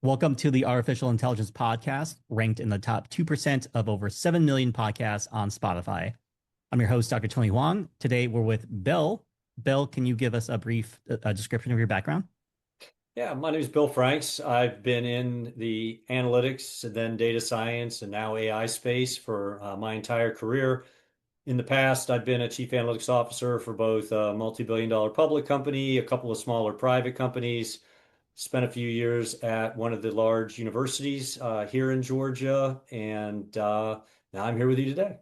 Welcome to the Artificial Intelligence Podcast, ranked in the top 2% of over 7 million podcasts on Spotify. I'm your host, Dr. Tony Huang. Today we're with Bill. Bill, can you give us a brief description of your background? Yeah, my name is Bill Franks. I've been in the analytics and then data science and now AI space for my entire career. In the past, I've been a chief analytics officer for both a multi-billion-dollar public company, a couple of smaller private companies, spent a few years at one of the large universities here in Georgia, and now I'm here with you today.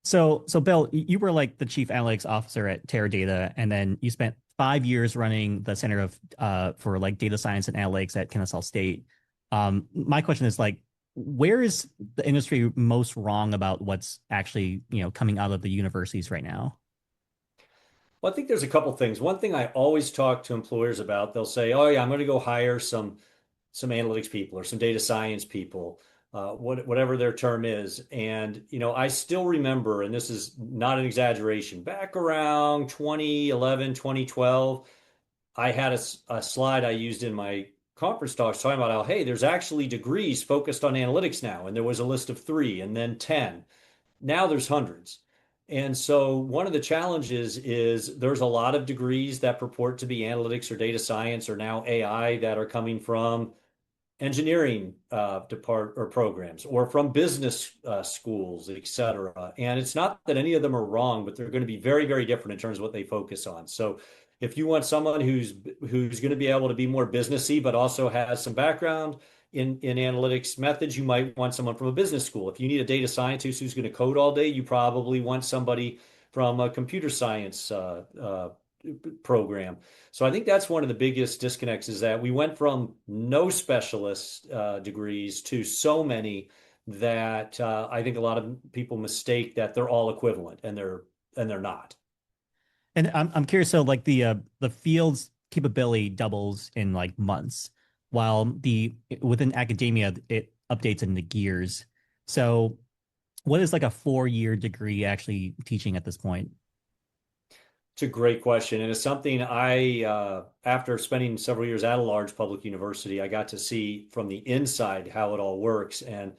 So Bill, you were like the chief analytics officer at Teradata, and then you spent 5 years running the Center of for like data science and analytics at Kennesaw State. My question is like, where is the industry most wrong about what's actually coming out of the universities right now? Well, I think there's a couple things. One thing I always talk to employers about, they'll say, "Oh yeah, I'm going to go hire some analytics people or some data science people, whatever their term is." And I still remember, and this is not an exaggeration, back around 2011, 2012, I had a slide I used in my conference talks talking about how, hey, there's actually degrees focused on analytics now, and there was a list of three and then 10. Now there's hundreds. And so one of the challenges is there's a lot of degrees that purport to be analytics or data science or now AI that are coming from engineering depart or programs or from business schools, et cetera. And it's not that any of them are wrong, but they're going to be very, very different in terms of what they focus on. So if you want someone who's going to be able to be more businessy, but also has some background in analytics methods, you might want someone from a business school. If you need a data scientist who's going to code all day, you probably want somebody from a computer science program. So I think that's one of the biggest disconnects is that we went from no specialist degrees to so many that I think a lot of people mistake that they're all equivalent, and they're not. And I'm curious, so like the field's capability doubles in like months, while the within academia it updates in the gears. So what is like a 4 year degree actually teaching at this point? It's a great question, and it's something after spending several years at a large public university, I got to see from the inside how it all works. And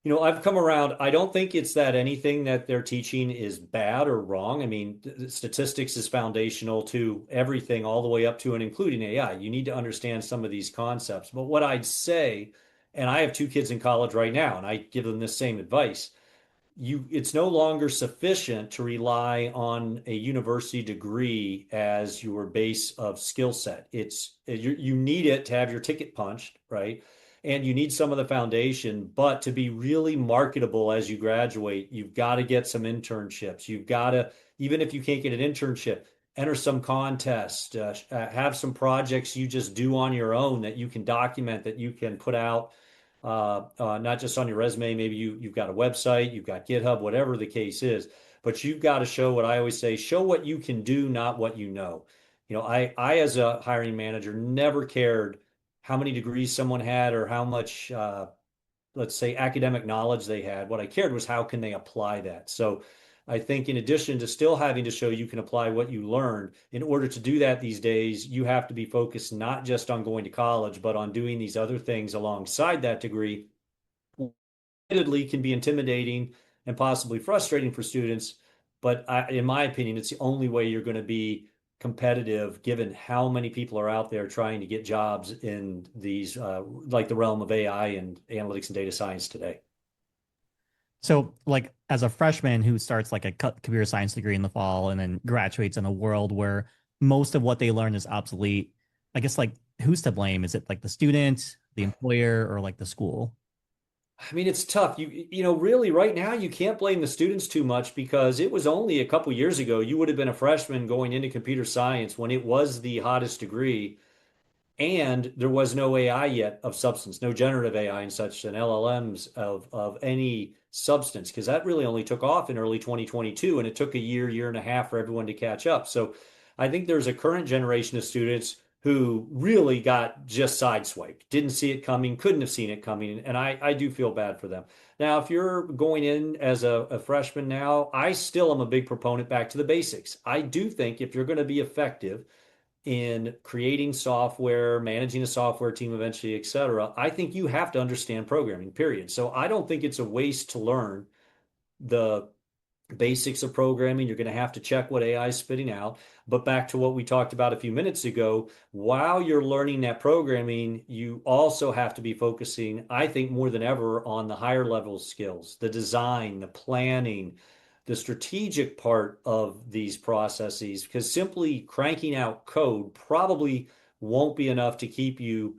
I've come around. I don't think it's that anything that they're teaching is bad or wrong. I mean, statistics is foundational to everything, all the way up to and including AI. You need to understand some of these concepts. But what I'd say, and I have two kids in college right now, and I give them this same advice. It's no longer sufficient to rely on a university degree as your base of skill set. You need it to have your ticket punched, right? And you need some of the foundation, but to be really marketable as you graduate, you've got to get some internships. You've got to, even if you can't get an internship, enter some contest, have some projects you just do on your own that you can document, that you can put out, not just on your resume. Maybe you've got a website, you've got GitHub, whatever the case is. But you've got to show what I always say: show what you can do, not what you know. I as a hiring manager never cared how many degrees someone had or how much, let's say, academic knowledge they had. What I cared was how can they apply that. So I think in addition to still having to show you can apply what you learned, in order to do that these days, you have to be focused not just on going to college, but on doing these other things alongside that degree. Admittedly, can be intimidating and possibly frustrating for students, but in my opinion, it's the only way you're going to be competitive given how many people are out there trying to get jobs in these like the realm of AI and analytics and data science today. So, like, as a freshman who starts like a computer science degree in the fall and then graduates in a world where most of what they learn is obsolete, I guess, like, who's to blame? Is it like the student, the employer, or like the school? I mean, it's tough. Really right now you can't blame the students too much because it was only a couple years ago you would have been a freshman going into computer science when it was the hottest degree, and there was no AI yet of substance, no generative AI and such, and LLMs of any substance, because that really only took off in early 2022, and it took a year and a half for everyone to catch up. So I think there's a current generation of students who really got just sideswiped, didn't see it coming, couldn't have seen it coming, and I do feel bad for them. Now, if you're going in as a freshman now, I still am a big proponent back to the basics. I do think if you're going to be effective, in creating software, managing a software team eventually, et cetera, I think you have to understand programming, period. So I don't think it's a waste to learn the basics of programming. You're going to have to check what AI is spitting out. But back to what we talked about a few minutes ago, while you're learning that programming, you also have to be focusing, I think, more than ever on the higher level skills, the design, the planning, the strategic part of these processes, because simply cranking out code probably won't be enough to keep you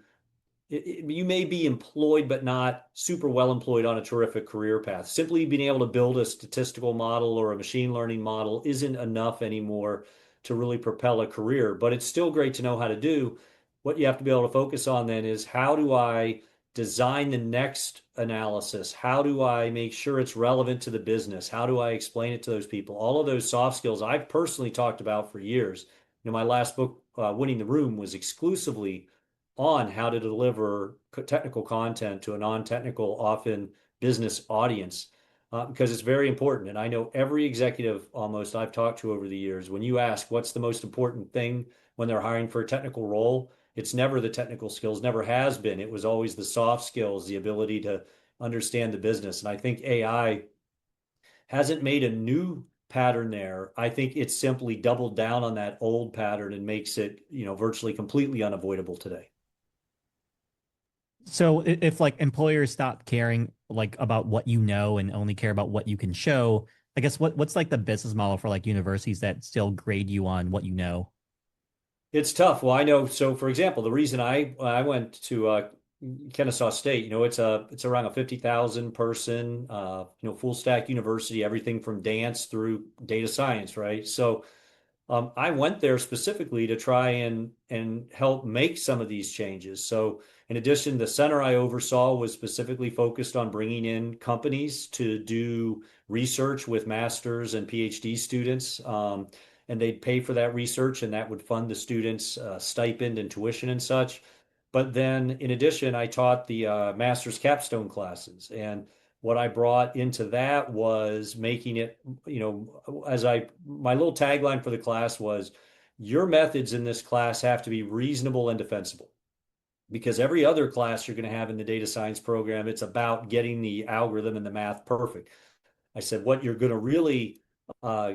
you may be employed, but not super well employed on a terrific career path. Simply being able to build a statistical model or a machine learning model isn't enough anymore to really propel a career, but it's still great to know how to do. What you have to be able to focus on then is how do I design the next analysis? How do I make sure it's relevant to the business? How do I explain it to those people? All of those soft skills I've personally talked about for years. My last book, Winning the Room, was exclusively on how to deliver technical content to a non-technical, often business audience, because it's very important. And I know every executive almost I've talked to over the years, when you ask what's the most important thing when they're hiring for a technical role, it's never the technical skills, never has been. It was always the soft skills, the ability to understand the business. And I think AI hasn't made a new pattern there. I think it's simply doubled down on that old pattern and makes it, virtually completely unavoidable today. So if like employers stop caring like about what you know and only care about what you can show, I guess what's like the business model for like universities that still grade you on what you know? It's tough. Well, I know. So, for example, the reason I went to Kennesaw State, it's around a 50,000 person, full stack university, everything from dance through data science, right? So, I went there specifically to try and help make some of these changes. So, in addition, the center I oversaw was specifically focused on bringing in companies to do research with masters and PhD students. And they'd pay for that research, and that would fund the students' stipend and tuition and such. But then, in addition, I taught the master's capstone classes. And what I brought into that was making it, my little tagline for the class was, your methods in this class have to be reasonable and defensible. Because every other class you're going to have in the data science program, it's about getting the algorithm and the math perfect. I said, what you're going to really uh,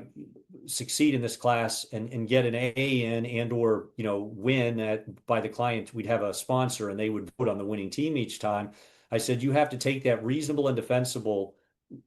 succeed in this class and get an A in or win by the client, we'd have a sponsor and they would vote on the winning team each time. I said you have to take that reasonable and defensible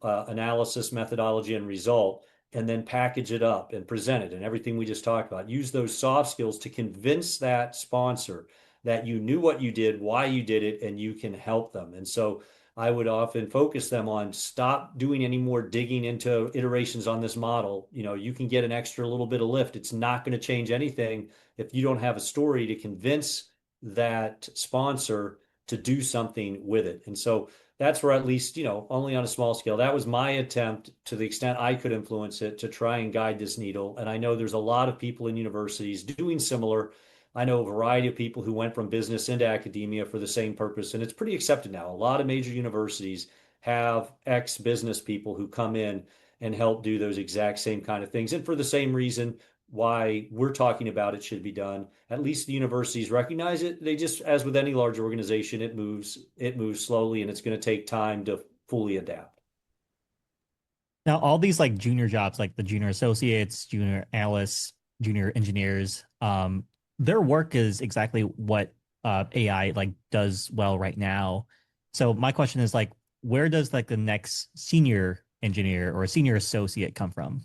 analysis methodology and result and then package it up and present it and everything we just talked about. Use those soft skills to convince that sponsor that you knew what you did, why you did it, and you can help them. And so I would often focus them on stop doing any more digging into iterations on this model. You can get an extra little bit of lift. It's not going to change anything if you don't have a story to convince that sponsor to do something with it. And so that's where, at least, only on a small scale, that was my attempt to the extent I could influence it to try and guide this needle. And I know there's a lot of people in universities doing similar. I know a variety of people who went from business into academia for the same purpose, and it's pretty accepted now. A lot of major universities have ex-business people who come in and help do those exact same kind of things. And for the same reason why we're talking about it should be done, at least the universities recognize it. They just, as with any large organization, it moves slowly, and it's going to take time to fully adapt. Now, all these like junior jobs, like the junior associates, junior analysts, junior engineers, their work is exactly what AI like does well right now. So my question is like, where does like the next senior engineer or a senior associate come from?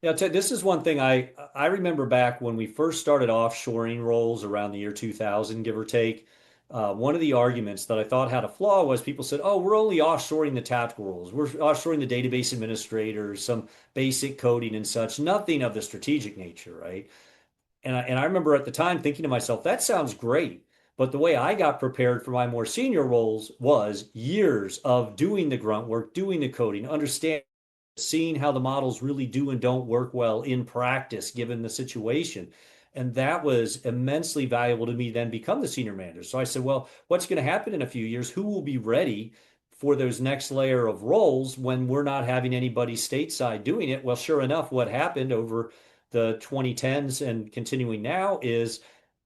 Yeah, this is one thing I remember back when we first started offshoring roles around the year 2000, give or take. One of the arguments that I thought had a flaw was people said, "Oh, we're only offshoring the tactical roles. We're offshoring the database administrators, some basic coding and such, nothing of the strategic nature, right?" And I remember at the time thinking to myself, that sounds great. But the way I got prepared for my more senior roles was years of doing the grunt work, doing the coding, understanding, seeing how the models really do and don't work well in practice, given the situation. And that was immensely valuable to me then become the senior manager. So I said, well, what's going to happen in a few years? Who will be ready for those next layer of roles when we're not having anybody stateside doing it? Well, sure enough, what happened over the 2010s and continuing now is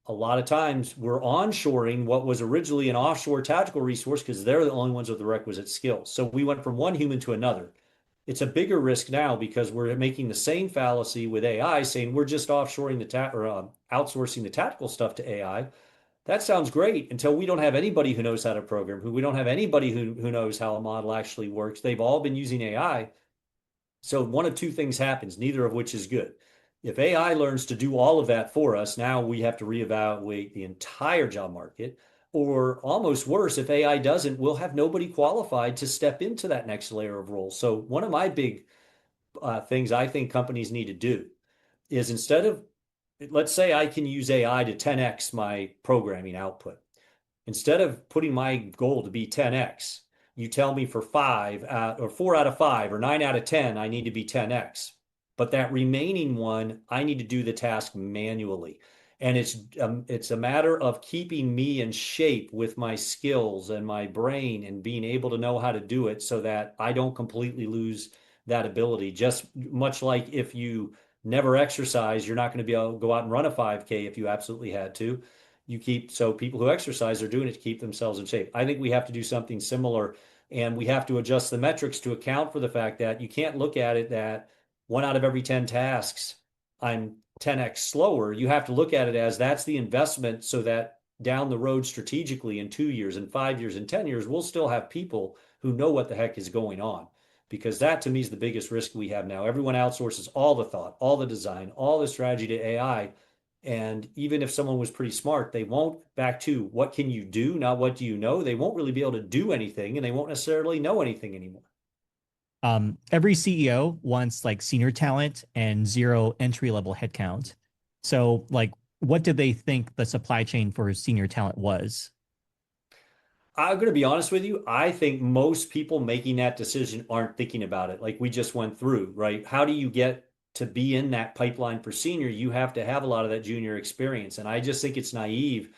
a lot of times we're onshoring what was originally an offshore tactical resource because they're the only ones with the requisite skills. So we went from one human to another. It's a bigger risk now because we're making the same fallacy with AI, saying we're just offshoring outsourcing the tactical stuff to AI. That sounds great until we don't have anybody who knows how to program, who we don't have anybody who knows how a model actually works. They've all been using AI. So one of two things happens, neither of which is good. If AI learns to do all of that for us, now we have to reevaluate the entire job market. Or almost worse, if AI doesn't, we'll have nobody qualified to step into that next layer of role. So one of my big things I think companies need to do is instead of, let's say I can use AI to 10x my programming output. Instead of putting my goal to be 10x, you tell me for or 4 out of 5 or 9 out of 10, I need to be 10x. But that remaining one, I need to do the task manually. And it's a matter of keeping me in shape with my skills and my brain and being able to know how to do it so that I don't completely lose that ability. Just much like if you never exercise, you're not going to be able to go out and run a 5K if you absolutely had to. So people who exercise are doing it to keep themselves in shape. I think we have to do something similar, and we have to adjust the metrics to account for the fact that you can't look at it that 1 out of every 10 tasks, I'm 10x slower. You have to look at it as that's the investment so that down the road strategically in 2 years and 5 years and 10 years, we'll still have people who know what the heck is going on. Because that to me is the biggest risk we have now. Everyone outsources all the thought, all the design, all the strategy to AI. And even if someone was pretty smart, they won't, back to what can you do, not what do you know, they won't really be able to do anything and they won't necessarily know anything anymore. Every CEO wants like senior talent and zero entry level headcount. So, like, what did they think the supply chain for senior talent was? I'm going to be honest with you. I think most people making that decision aren't thinking about it like we just went through, right? How do you get to be in that pipeline for senior? You have to have a lot of that junior experience. And I just think it's naive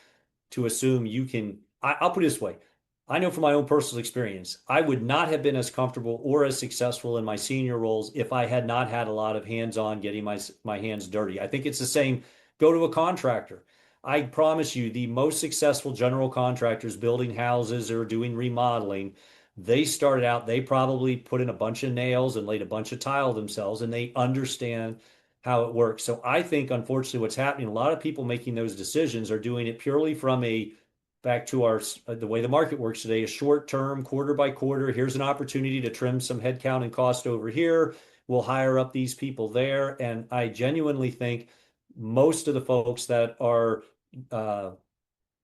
to assume you can. I'll put it this way. I know from my own personal experience, I would not have been as comfortable or as successful in my senior roles if I had not had a lot of hands-on getting my hands dirty. I think it's the same. Go to a contractor. I promise you, the most successful general contractors building houses or doing remodeling, they started out, they probably put in a bunch of nails and laid a bunch of tile themselves, and they understand how it works. So I think, unfortunately, what's happening, a lot of people making those decisions are doing it purely from back to the way the market works today, a short term, quarter by quarter. Here's an opportunity to trim some headcount and cost over here. We'll hire up these people there. And I genuinely think most of the folks that are uh,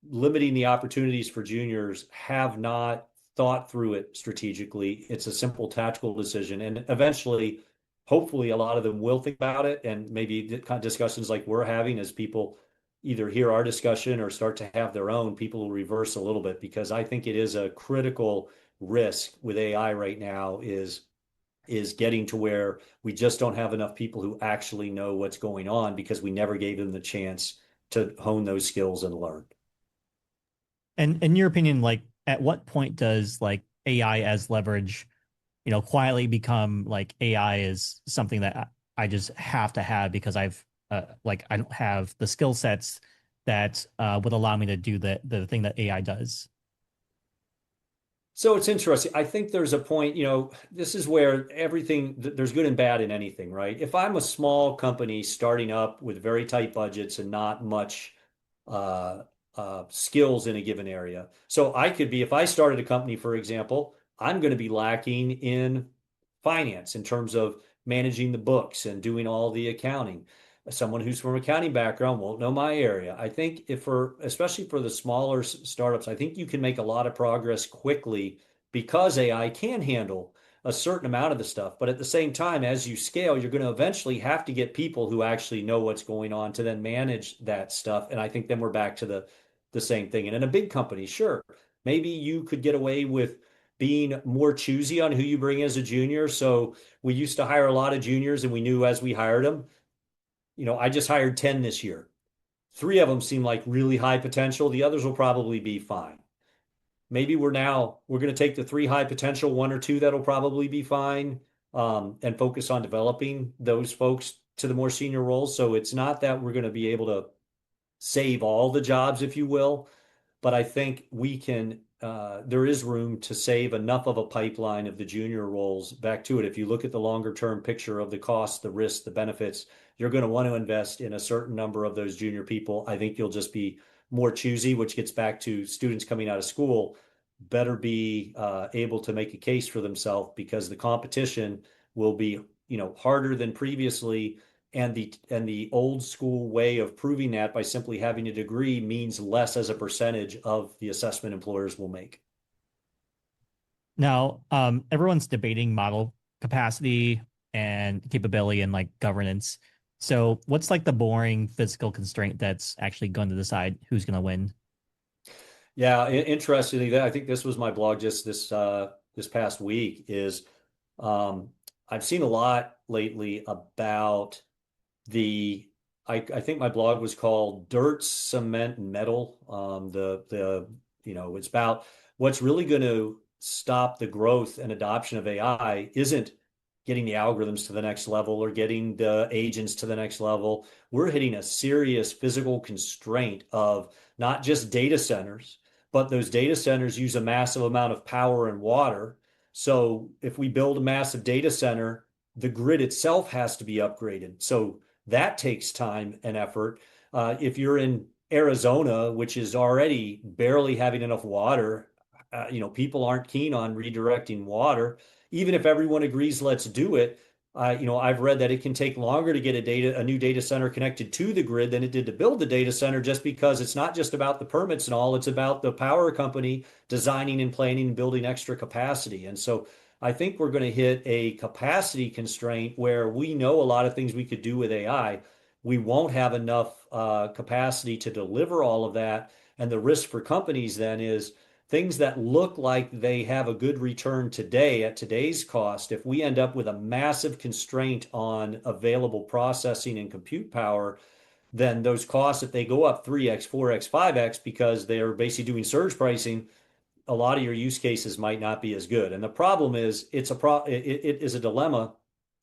limiting the opportunities for juniors have not thought through it strategically. It's a simple tactical decision. And eventually, hopefully, a lot of them will think about it. And maybe discussions like we're having as people either hear our discussion or start to have their own, people will reverse a little bit because I think it is a critical risk with AI right now is getting to where we just don't have enough people who actually know what's going on because we never gave them the chance to hone those skills and learn. And in your opinion, like, at what point does like AI as leverage, quietly become like AI is something that I just have to have because I don't have the skill sets that would allow me to do the thing that AI does. So it's interesting. I think there's a point, this is where there's good and bad in anything, right? If I'm a small company starting up with very tight budgets and not much uh, skills in a given area. So I could be, if I started a company, for example, I'm going to be lacking in finance in terms of managing the books and doing all the accounting. Someone who's from an accounting background won't know my area. I think especially for the smaller startups, I think you can make a lot of progress quickly because AI can handle a certain amount of the stuff. But at the same time, as you scale, you're going to eventually have to get people who actually know what's going on to then manage that stuff. And I think then we're back to the same thing. And in a big company, sure, maybe you could get away with being more choosy on who you bring as a junior. So we used to hire a lot of juniors and we knew as we hired them, I just hired 10 this year. 3 of them seem like really high potential. The others will probably be fine. Maybe we're going to take the 3 high potential, 1 or 2 that'll probably be fine, and focus on developing those folks to the more senior roles. So it's not that we're going to be able to save all the jobs, if you will, but I think we can, there is room to save enough of a pipeline of the junior roles back to it. If you look at the longer term picture of the costs, the risks, the benefits, you're going to want to invest in a certain number of those junior people. I think you'll just be more choosy, which gets back to students coming out of school better be able to make a case for themselves because the competition will be, harder than previously. And the old school way of proving that by simply having a degree means less as a percentage of the assessment employers will make. Now, everyone's debating model capacity and capability and like governance. So, what's like the boring physical constraint that's actually going to decide who's going to win? Yeah, interestingly, I think this was my blog just this past week is um, I've seen a lot lately about the I think my blog was called Dirt, Cement, and Metal. It's about what's really going to stop the growth and adoption of AI isn't getting the algorithms to the next level or getting the agents to the next level. We're hitting a serious physical constraint of not just data centers, but those data centers use a massive amount of power and water. So if we build a massive data center, the grid itself has to be upgraded. So that takes time and effort. If you're in Arizona, which is already barely having enough water, people aren't keen on redirecting water. Even if everyone agrees, let's do it. I've read that it can take longer to get a new data center connected to the grid than it did to build the data center, just because it's not just about the permits and all, it's about the power company designing and planning and building extra capacity. And so I think we're going to hit a capacity constraint where we know a lot of things we could do with AI. We won't have enough capacity to deliver all of that. And the risk for companies then is things that look like they have a good return today at today's cost. If we end up with a massive constraint on available processing and compute power, then those costs, if they go up 3x, 4x, 5x, because they're basically doing surge pricing, a lot of your use cases might not be as good. And the problem is it is a dilemma.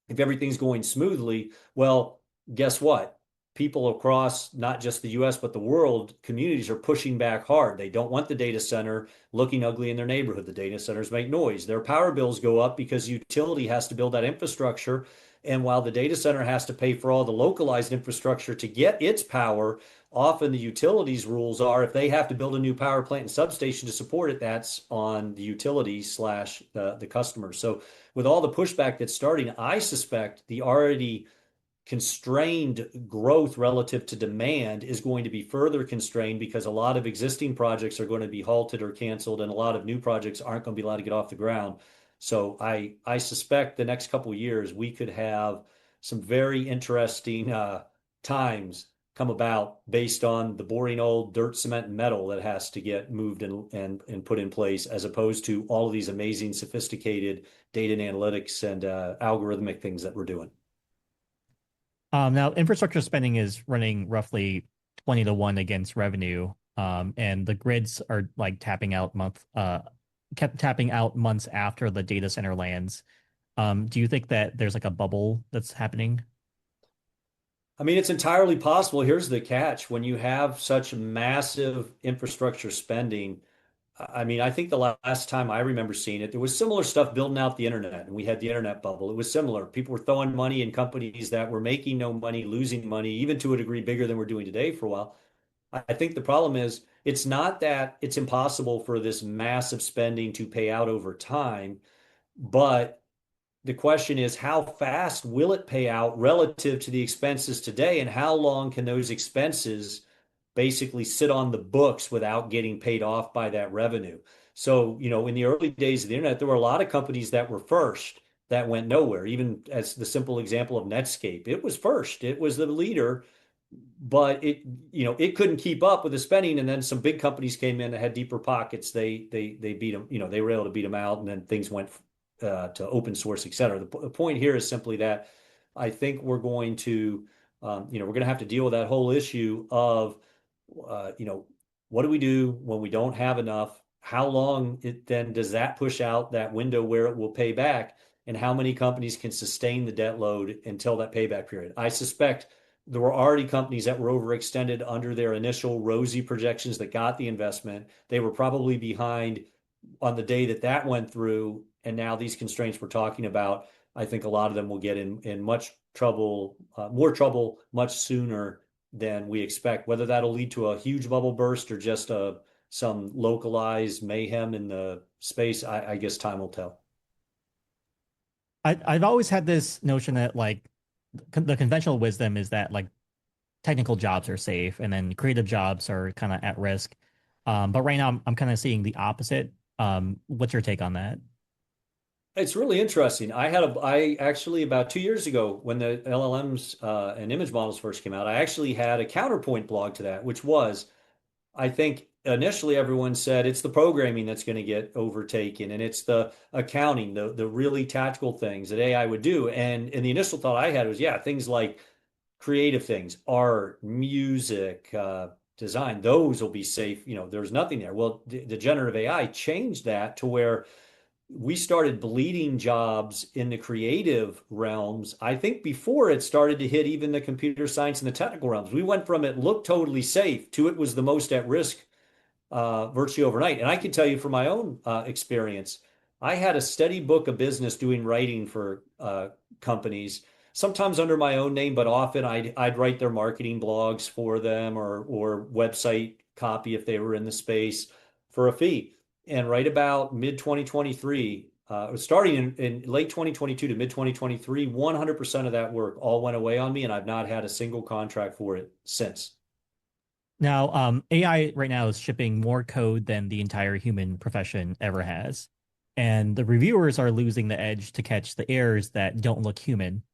If everything's going smoothly, well, guess what? People across not just the US, but the world, communities are pushing back hard. They don't want the data center looking ugly in their neighborhood. The data centers make noise. Their power bills go up because utility has to build that infrastructure. And while the data center has to pay for all the localized infrastructure to get its power, often the utilities rules are if they have to build a new power plant and substation to support it, that's on the utility slash the customer. So with all the pushback that's starting, I suspect the already constrained growth relative to demand is going to be further constrained because a lot of existing projects are going to be halted or canceled, and a lot of new projects aren't going to be allowed to get off the ground. So I suspect the next couple of years we could have some very interesting times come about based on the boring old dirt, cement, and metal that has to get moved and put in place, as opposed to all of these amazing, sophisticated data and analytics and algorithmic things that we're doing. Now, infrastructure spending is running roughly 20 to 1 against revenue. And the grids are like kept tapping out months after the data center lands. Do you think that there's like a bubble that's happening? I mean, it's entirely possible. Here's the catch. When you have such massive infrastructure spending, I mean, I think the last time I remember seeing it, there was similar stuff building out the internet, and we had the internet bubble. It was similar. People were throwing money in companies that were making no money, losing money, even to a degree bigger than we're doing today for a while. I think the problem is it's not that it's impossible for this massive spending to pay out over time, but the question is how fast will it pay out relative to the expenses today, and how long can those expenses basically sit on the books without getting paid off by that revenue? So, in the early days of the internet, there were a lot of companies that were first that went nowhere. Even as the simple example of Netscape, it was first, it was the leader, but it couldn't keep up with the spending. And then some big companies came in that had deeper pockets. They beat them, they were able to beat them out, and then things went to open source, et cetera. The point here is simply that I think we're going to, we're going to have to deal with that whole issue of, what do we do when we don't have enough? How long then does that push out that window where it will pay back? and how many companies can sustain the debt load until that payback period. I suspect there were already companies that were overextended under their initial rosy projections that got the investment. They were probably behind on the day that that went through. And now these constraints we're talking about, I think a lot of them will get in much trouble, more trouble much sooner than we expect. Whether that'll lead to a huge bubble burst or just some localized mayhem in the space, I guess time will tell. I've always had this notion that like the conventional wisdom is that like technical jobs are safe and then creative jobs are kind of at risk. But right now I'm kind of seeing the opposite. What's your take on that? It's really interesting. I actually about 2 years ago when the LLMs and image models first came out, I actually had a counterpoint blog to that, which was I think initially everyone said it's the programming that's going to get overtaken and it's the accounting, the really tactical things that AI would do. And the initial thought I had was, yeah, things like creative things, art, music, design, those will be safe. There's nothing there. Well, the generative AI changed that to where we started bleeding jobs in the creative realms. I think before it started to hit even the computer science and the technical realms. We went from it looked totally safe to it was the most at risk virtually overnight. And I can tell you from my own experience, I had a steady book of business doing writing for companies, sometimes under my own name, but often I'd write their marketing blogs for them or website copy if they were in the space for a fee. And right about mid 2023, starting in late 2022 to mid 2023, 100% of that work all went away on me, and I've not had a single contract for it since. Now, AI right now is shipping more code than the entire human profession ever has. And the reviewers are losing the edge to catch the errors that don't look human.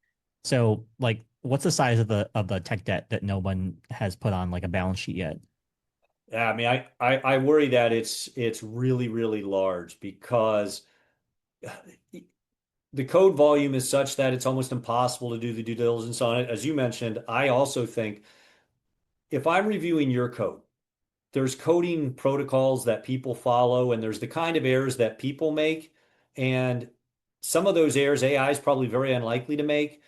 So, like, what's the size of the tech debt that no one has put on like a balance sheet yet? Yeah, I mean, I worry that it's really, really large because the code volume is such that it's almost impossible to do the due diligence on it. As you mentioned, I also think if I'm reviewing your code, there's coding protocols that people follow, and there's the kind of errors that people make. And some of those errors AI is probably very unlikely to make.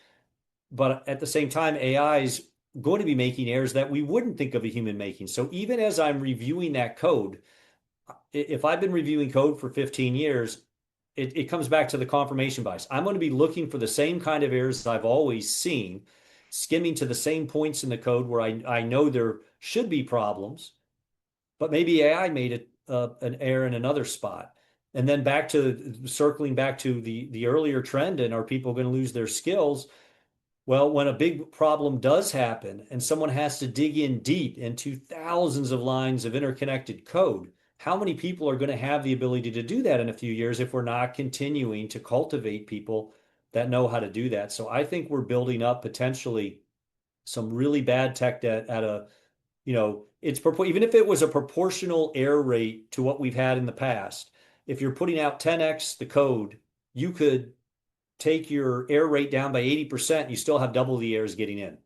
But at the same time, AI is going to be making errors that we wouldn't think of a human making. So even as I'm reviewing that code, if I've been reviewing code for 15 years, it comes back to the confirmation bias. I'm going to be looking for the same kind of errors I've always seen, skimming to the same points in the code where I know there should be problems, but maybe AI made an error in another spot. And then back to circling back to the earlier trend, and are people going to lose their skills? Well, when a big problem does happen and someone has to dig in deep into thousands of lines of interconnected code, how many people are going to have the ability to do that in a few years if we're not continuing to cultivate people that know how to do that? So I think we're building up potentially some really bad tech debt at a, even if it was a proportional error rate to what we've had in the past, if you're putting out 10x the code, you could take your error rate down by 80%, you still have double the errors getting in.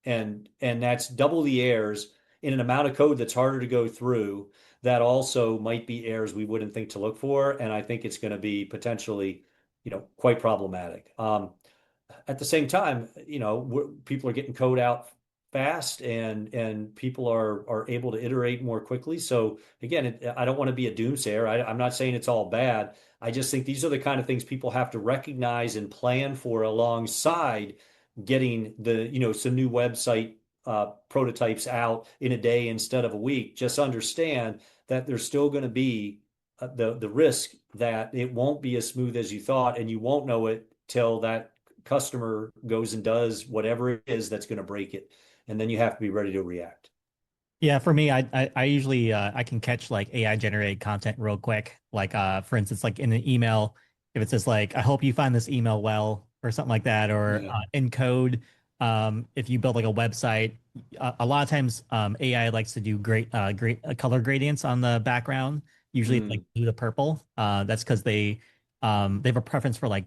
And that's double the errors in an amount of code that's harder to go through. That also might be errors we wouldn't think to look for. And I think it's going to be potentially, quite problematic. At the same time, people are getting code out fast and people are able to iterate more quickly. So again, I don't want to be a doomsayer. I'm not saying it's all bad. I just think these are the kind of things people have to recognize and plan for alongside getting some new website prototypes out in a day instead of a week. Just understand that there's still going to be the risk that it won't be as smooth as you thought, and you won't know it till that customer goes and does whatever it is that's going to break it, and then you have to be ready to react. Yeah, for me, I usually I can catch like AI generated content real quick. Like for instance, like in an email, if it says like I hope you find this email well or something like that, or Yeah. in code, if you build like a website, a lot of times AI likes to do great color gradients on the background. Usually it's like Mm. blue to purple. That's because they have a preference for like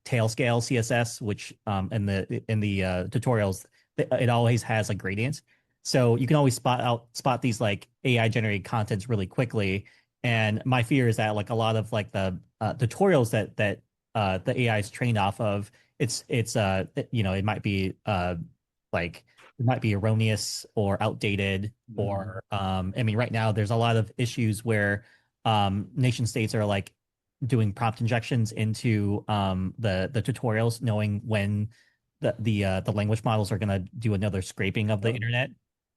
tail scale CSS, which in the tutorials it always has like gradients. So you can always spot these like AI generated contents really quickly. And my fear is that like a lot of like the tutorials that the AI is trained off of, it might be like it might be erroneous or outdated, or I mean, right now there's a lot of issues where nation states are like doing prompt injections into the tutorials, knowing when the language models are going to do another scraping of the Yep. internet,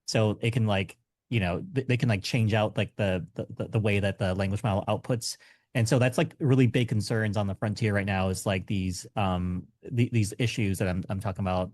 so it can like they can like change out like the way that the language model outputs. And so that's like really big concerns on the frontier right now, is like these issues that I'm talking about.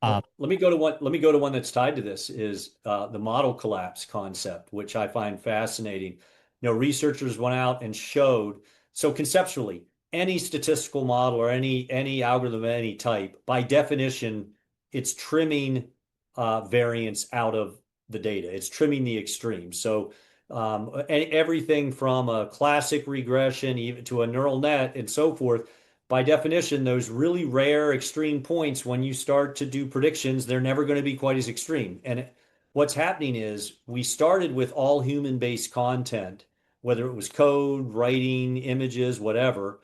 um, Well, let me go to one. Let me go to one that's tied to this is the model collapse concept, which I find fascinating. Researchers went out and showed. So conceptually, any statistical model or any algorithm of any type, by definition, it's trimming variance out of the data. It's trimming the extremes. So everything from a classic regression even to a neural net and so forth, by definition, those really rare extreme points, when you start to do predictions, they're never going to be quite as extreme. And what's happening is we started with all human-based content, whether it was code, writing, images, whatever,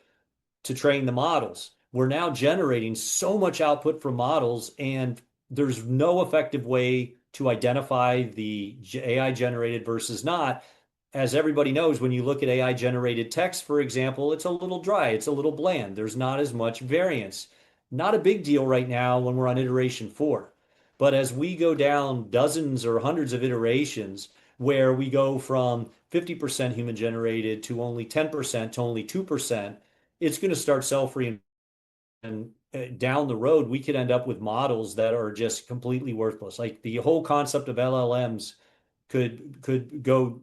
to train the models. We're now generating so much output from models, and there's no effective way to identify the AI generated versus not. As everybody knows, when you look at AI generated text, for example, it's a little dry, it's a little bland, there's not as much variance. Not a big deal right now when we're on iteration 4. But as we go down dozens or hundreds of iterations, where we go from 50% human generated to only 10% to only 2%, it's going to start self-reinforcing. And down the road, we could end up with models that are just completely worthless. Like the whole concept of LLMs could go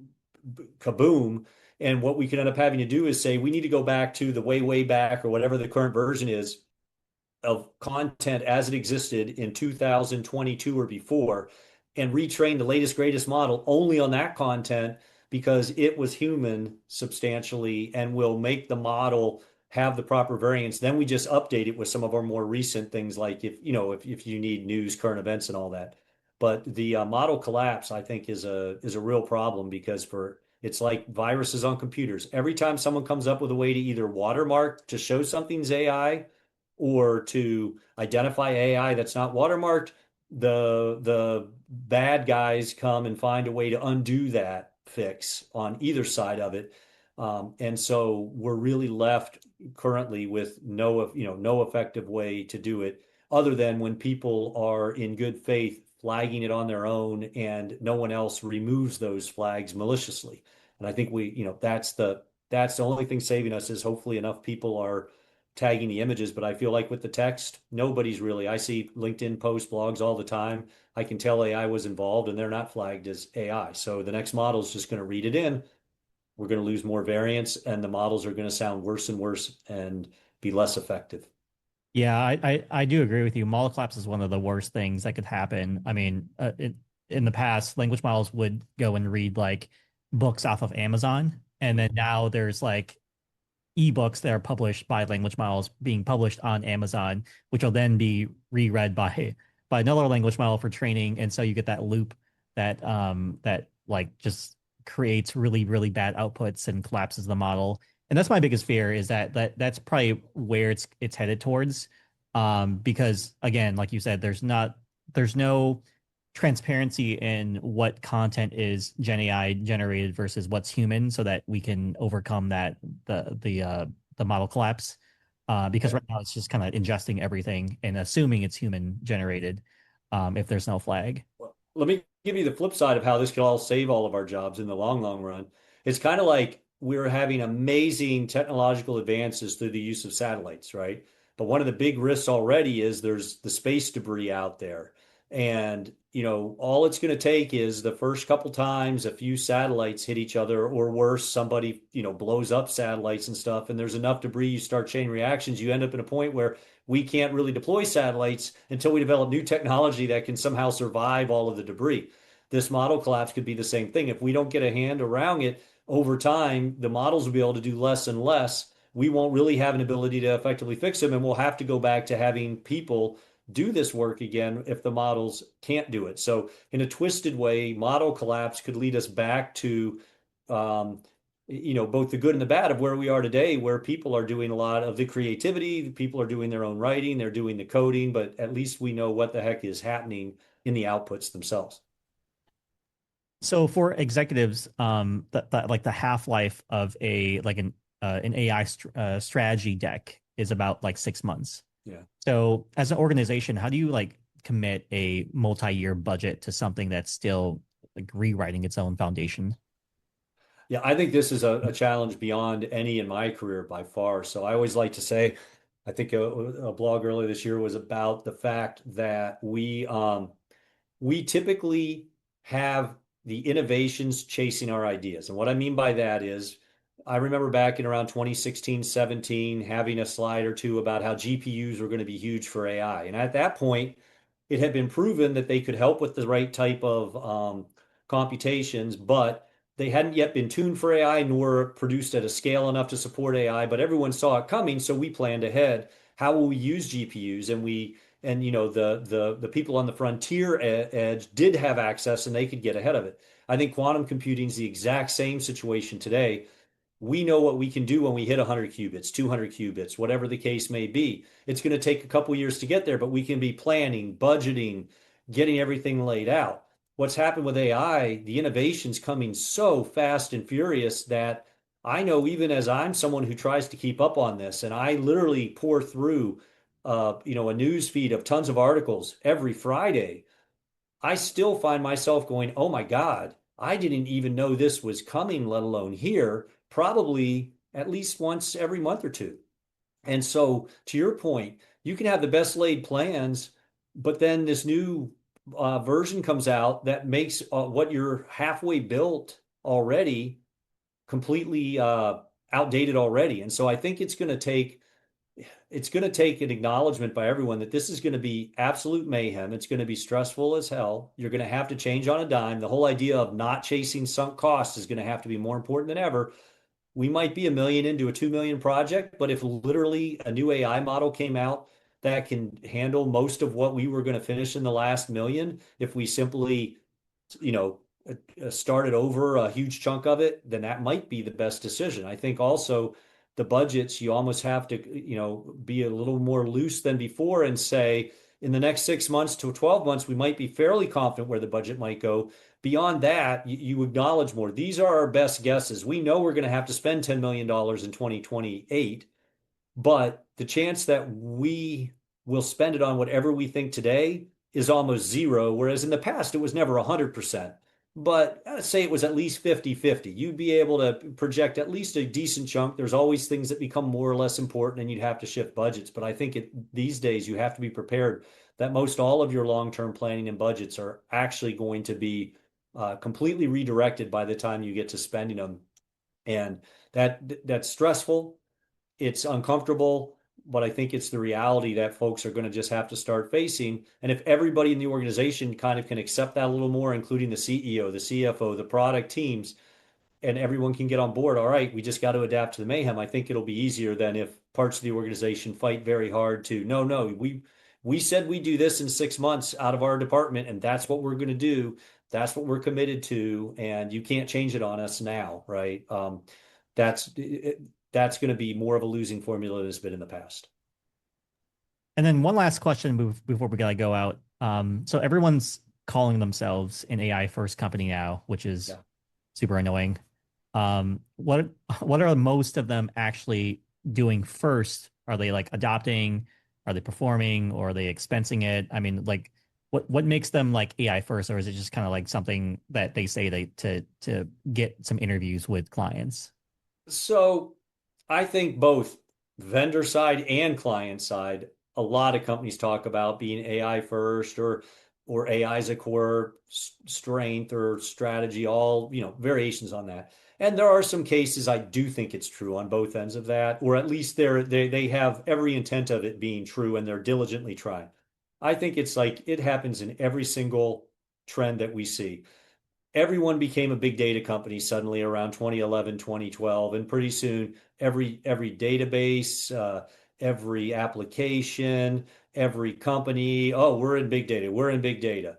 kaboom. And what we could end up having to do is say we need to go back to the way back, or whatever the current version is, of content as it existed in 2022 or before, and retrain the latest, greatest model only on that content, because it was human substantially and will make the model have the proper variance. Then we just update it with some of our more recent things, like if you need news, current events, and all that. But the model collapse, I think, is a real problem, because for it's like viruses on computers. Every time someone comes up with a way to either watermark to show something's AI or to identify AI that's not watermarked, the bad guys come and find a way to undo that fix on either side of it. And so we're really left currently with no effective way to do it, other than when people are in good faith flagging it on their own and no one else removes those flags maliciously. And I think that's the only thing saving us, is hopefully enough people are tagging the images. But I feel like with the text, nobody's really. I see LinkedIn posts, blogs all the time. I can tell AI was involved and they're not flagged as AI. So the next model is just going to read it in. We're going to lose more variance, and the models are going to sound worse and worse and be less effective. Yeah, I do agree with you. Model collapse is one of the worst things that could happen. I mean, in the past, language models would go and read like books off of Amazon, and then now there's like ebooks that are published by language models being published on Amazon, which will then be reread by another language model for training, and so you get that loop that like just creates really really bad outputs and collapses the model. And that's my biggest fear, is that's probably where it's headed towards, because again, like you said, there's no transparency in what content is Gen AI generated versus what's human, so that we can overcome the model collapse. Because right now it's just kind of ingesting everything and assuming it's human generated, if there's no flag. Well, let me give you the flip side of how this could all save all of our jobs in the long run. It's kind of like we're having amazing technological advances through the use of satellites, right? But one of the big risks already is there's the space debris out there. And, all it's going to take is the first couple times a few satellites hit each other, or worse, somebody, blows up satellites and stuff, and there's enough debris, you start chain reactions, you end up in a point where we can't really deploy satellites until we develop new technology that can somehow survive all of the debris. This model collapse could be the same thing. If we don't get a hand around it over time, the models will be able to do less and less. We won't really have an ability to effectively fix them, and we'll have to go back to having people do this work again if the models can't do it. So, in a twisted way, model collapse could lead us back to um, both the good and the bad of where we are today, where people are doing a lot of the creativity, people are doing their own writing, they're doing the coding, but at least we know what the heck is happening in the outputs themselves. So for executives, like the half-life of an AI strategy deck is about like 6 months. Yeah. So as an organization, how do you like commit a multi-year budget to something that's still like rewriting its own foundation? Yeah, I think this is a challenge beyond any in my career by far. So I always like to say, I think a blog earlier this year was about the fact that we typically have the innovations chasing our ideas. And what I mean by that is, I remember back in around 2016, 17, having a slide or two about how GPUs were going to be huge for AI. And at that point, it had been proven that they could help with the right type of computations, but they hadn't yet been tuned for AI nor produced at a scale enough to support AI. But everyone saw it coming, so we planned ahead. How will we use GPUs? And the people on the frontier edge did have access and they could get ahead of it. I think quantum computing is the exact same situation today. We know what we can do when we hit 100 qubits, 200 qubits, whatever the case may be. It's going to take a couple years to get there, but we can be planning, budgeting, getting everything laid out. What's happened with AI, the innovation's coming so fast and furious that I know, even as I'm someone who tries to keep up on this, and I literally pour through a news feed of tons of articles every Friday, I still find myself going, oh my God, I didn't even know this was coming, let alone here, probably at least once every month or two. And so, to your point, you can have the best laid plans, but then this new version comes out that makes what you're halfway built already completely outdated already. And so, I think it's going to take an acknowledgement by everyone that this is going to be absolute mayhem. It's going to be stressful as hell. You're going to have to change on a dime. The whole idea of not chasing sunk costs is going to have to be more important than ever. We might be a million into a 2 million project, but if literally a new AI model came out that can handle most of what we were going to finish in the last million, if we simply, you know, started over a huge chunk of it, then that might be the best decision. I think also the budgets, you almost have to, be a little more loose than before and say, in the next 6 months to 12 months, we might be fairly confident where the budget might go. Beyond that, you acknowledge more. These are our best guesses. We know we're going to have to spend $10 million in 2028, but the chance that we will spend it on whatever we think today is almost zero, whereas in the past it was never 100%. But say it was at least 50-50. You'd be able to project at least a decent chunk. There's always things that become more or less important and you'd have to shift budgets. But I think these days you have to be prepared that most all of your long-term planning and budgets are actually going to be completely redirected by the time you get to spending them. And that's stressful. It's uncomfortable, but I think it's the reality that folks are going to just have to start facing. And if everybody in the organization kind of can accept that a little more, including the CEO, the CFO, the product teams, and everyone can get on board, all right, we just got to adapt to the mayhem. I think it'll be easier than if parts of the organization fight very hard to, no, we said we do this in 6 months out of our department, and that's what we're going to do. That's what we're committed to, and you can't change it on us now, right? That's that's going to be more of a losing formula than it's been in the past. And then one last question before we gotta go out. So everyone's calling themselves an AI first company now, which is Yeah. super annoying. What what are most of them actually doing first? Are they like adopting? Are they performing, or are they expensing it? I mean, like, what makes them like AI first, or is it just kind of like something that they say they to get some interviews with clients? So I think both vendor side and client side, a lot of companies talk about being AI first or AI as a core strength or strategy, all, variations on that. And there are some cases I do think it's true on both ends of that, or at least they have every intent of it being true and they're diligently trying. I think it's like it happens in every single trend that we see. Everyone became a big data company suddenly around 2011, 2012, and pretty soon every database, every application, every company, oh, we're in big data, we're in big data.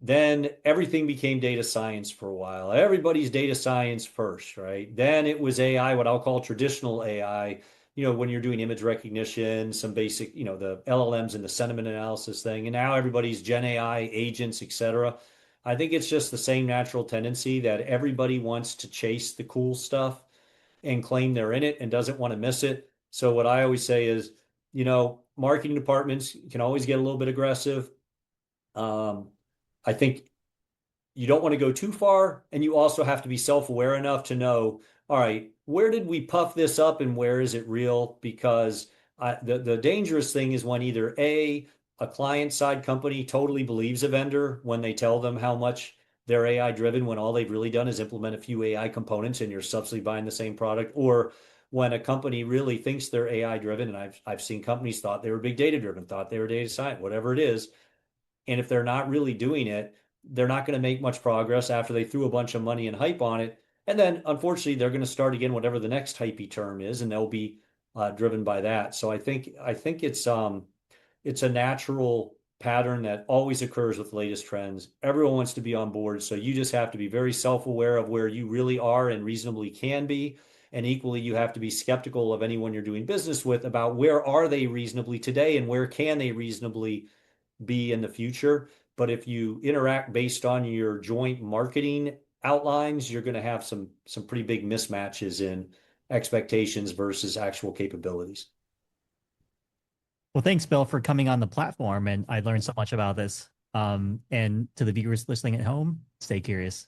Then everything became data science for a while. Everybody's data science first, right? Then it was AI, what I'll call traditional AI, when you're doing image recognition, some basic, the LLMs and the sentiment analysis thing. And now everybody's Gen AI agents, etc. I think it's just the same natural tendency that everybody wants to chase the cool stuff and claim they're in it and doesn't want to miss it. So what I always say is, marketing departments can always get a little bit aggressive. Um, I think you don't want to go too far, and you also have to be self-aware enough to know, all right, where did we puff this up and where is it real? Because the dangerous thing is when either a client side company totally believes a vendor when they tell them how much they're AI driven, when all they've really done is implement a few AI components and you're subsequently buying the same product, or when a company really thinks they're AI driven, and I've seen companies thought they were big data driven, thought they were data science, whatever it is, and if they're not really doing it, they're not going to make much progress after they threw a bunch of money and hype on it. And then unfortunately, they're going to start again, whatever the next hypey term is, and they'll be driven by that. So I think it's a natural pattern that always occurs with the latest trends. Everyone wants to be on board, so you just have to be very self-aware of where you really are and reasonably can be. And equally, you have to be skeptical of anyone you're doing business with about where are they reasonably today and where can they reasonably be in the future. But if you interact based on your joint marketing outlines, you're going to have some pretty big mismatches in expectations versus actual capabilities. Well, thanks, Bill, for coming on the platform. And I learned so much about this. And to the viewers listening at home, stay curious.